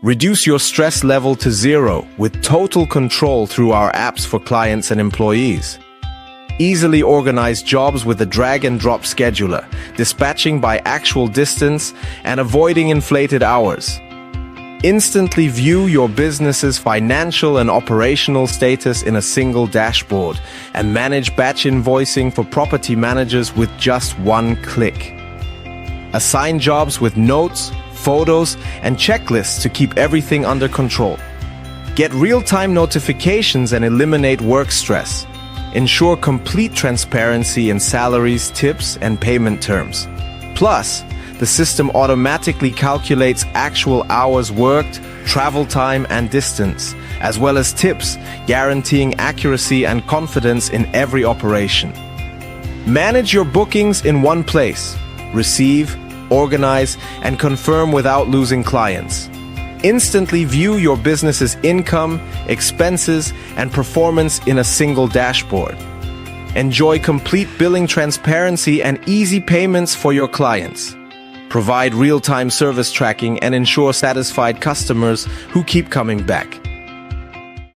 Reduce your stress level to zero with total control through our apps for clients and employees. Easily organize jobs with a drag-and-drop scheduler, dispatching by actual distance and avoiding inflated hours. Instantly view your business's financial and operational status in a single dashboard and manage batch invoicing for property managers with just one click. Assign jobs with notes, photos, and checklists to keep everything under control. Get real-time notifications and eliminate work stress. Ensure complete transparency in salaries, tips, and payment terms. Plus, the system automatically calculates actual hours worked, travel time, and distance, as well as tips, guaranteeing accuracy and confidence in every operation. Manage your bookings in one place. Receive, organize, and confirm without losing clients. Instantly view your business's income, expenses, and performance in a single dashboard. Enjoy complete billing transparency and easy payments for your clients. Provide real-time service tracking and ensure satisfied customers who keep coming back.